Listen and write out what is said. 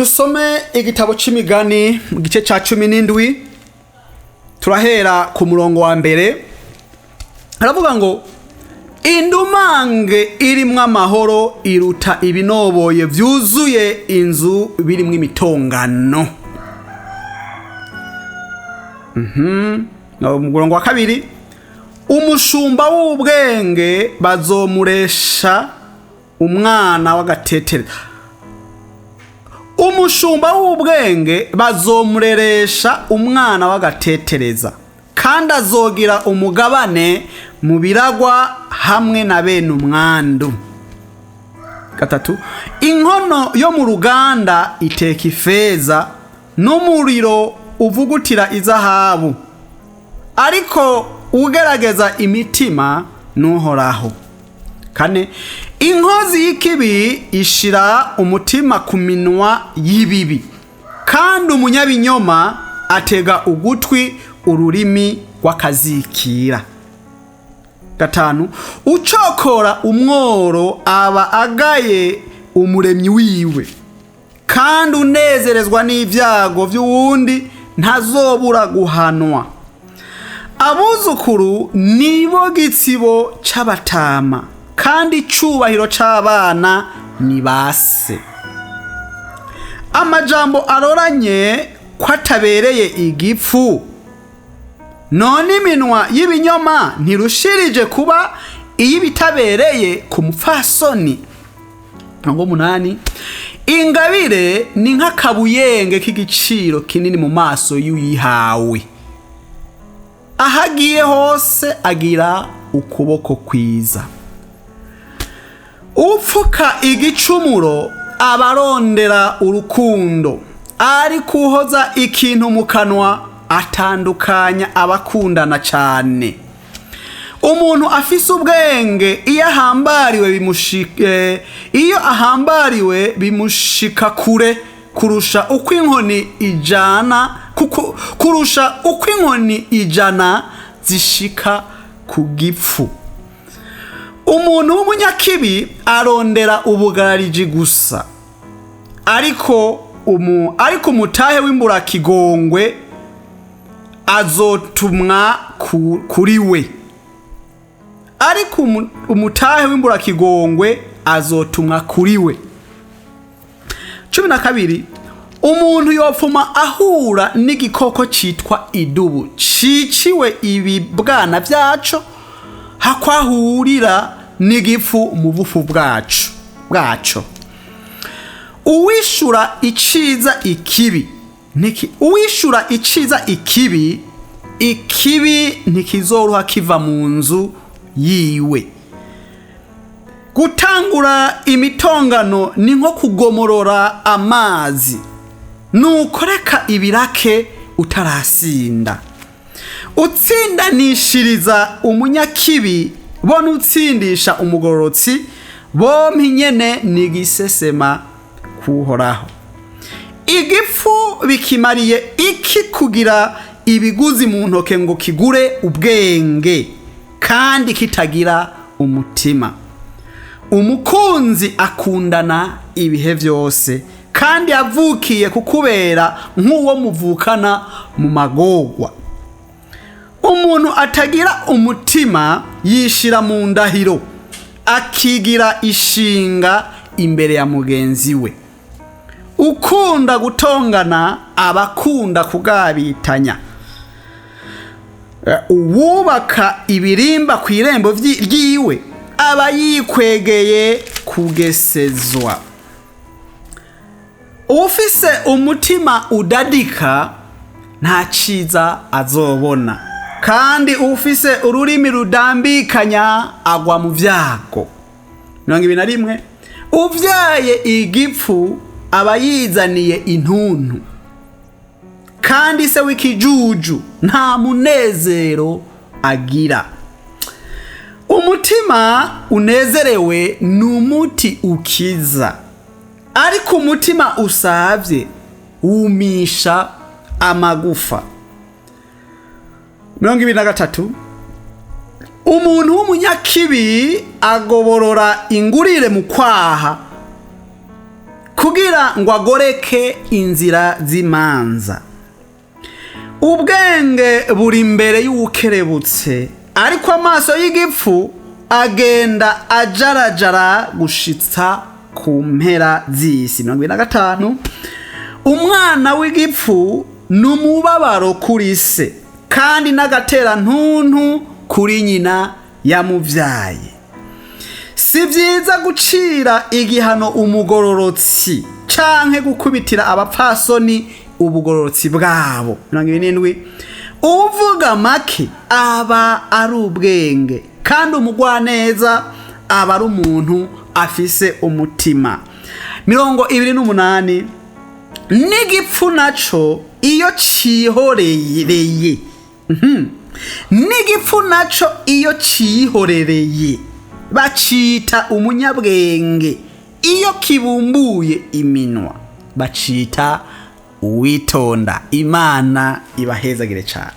dusome igitabo c'imigani mu gice ca 17 turahera ku murongo wa mbere. Haravuga ngo indumange irimwo amahoro iruta ibinoboye vyuzuye inzu birimwo imitongano. Murongo wa kabiri, umushumba w'ubwenge bazomuresha umwana w'agatetereza. Umushumba w'ubwenge bazomureresha umwana w'agatetereza, kandi azogira umugabane mu biragwa hamwe na bene umwandu. Gatatu, inkono yo mu ruganda iteka ifeza, n'umuriro uvugutira izahabu, ariko ugerageza imitima n'uhoraho. Kane, inkozi y'ikibi ishira umutima ku minwa y'ibibi, kandi umunyabinyoma atega ugutwi ururimi rw'akazikira. Gatanu, ucokora umworo aba agaye umuremyi wiwe, kandi unezerezwa n'ivyago vy'uwundi ntazobura guhanwa. Abuzukuru nibo gitsibo c'abatama, kandi icubahiro c'abana ni base. Amajambo aroranye ko atabereye igipfu, none iminwa y'ibinyoma ntirushirije kuba iy'ibitabereye ku mupfasoni. Ngo munani, ingabire ni nk'akabuyenge k'igiciro kinini mu maso y'uyihawe, ahagiye hose agira ukuboko kwiza. Upfuka igicumuro abarondera urukundo, ariko uhoza ikintu mu kanwa atandukanya abakundana cyane. Umuntu afise ubwenge iyo ahambariwe bimushika kure kurusha uko inkoni ijana zishika ku gipfu. Umuntu w'umunyakibi arondera ubugarariji gusa, ariko umutahe w'imburakigongwe azotumwa kuri we. Ariko umutahe w'imburakigongwe azotumwa kuri we. 12, umuntu yopfuma ahura n'igikoko citwa idubu ciciwe ibibwana vyaco, hakwahurira n'igifu mu bufu bwaco. Uwishura iciza ikibi, ikibi ntikizoruha kiva mu nzu yiwe. Gutangura imitongano ni nko kugomorora amazi, nukoreka ibirake utarasinda. Utsindanishiriza umunyakibi bo nutsindisha umugororotsi, bompi nyene ni gisesema kuhoraho. Igifu bikimariye iki kugira ibiguzi mu ntoke ngo kigure ubwenge, kandi kitagira umutima. Umukunzi akundana ibihe vyose, kandi avukiye kukubera nk'uwo muvukana mu magorwa. Umuntu atagira umutima yishira mu ndahiro, akigira ishinga imbere ya mugenzi we. Ukunda gutongana abakunda kugabitanya. Uwubaka ibirimba ku irembo ryiwe aba yikwegeye kugesezwa. Ufise umutima udadika nta ciza azobona, kandi ufise ururimi rudambikanya agwa mu vyago. 21, uvyaye igipfu aba yizaniye intuntu, kandi se w'ikijuju nta munezero agira. Umutima unezerewe n'umuti ukiza, ariko umutima usavye wumisha amagufa. 23, umuntu w'umunyakibi agoborora ingurire mu kwaha, kugira ngo agoreke inzira z'imanza. Ubwenge buri imbere y'uwukerebutse, ariko amaso y'igipfu agenda ajarajara gushitsa ku mpera z'isi. 25. Umwana w'igipfu ni umubabaro kuri se, kandi n'agatera ntuntu kuri nyina yamuvyaye. Si vyiza gucira igihano umugororotsi canke gukubitira abapfasoni ubugororotsi bwabo. 27. Uvuga make aba ari ubwenge, kandi umugwaneza aba ari umuntu afise umutima. 28. N'igipfu naco iyo ciyihorereye, n'igipfu naco iyo ciyihorereye bacita umunyabgenge, iyo kibumbuye iminwa bacita uwitonda. Imana ibahezagire cyane.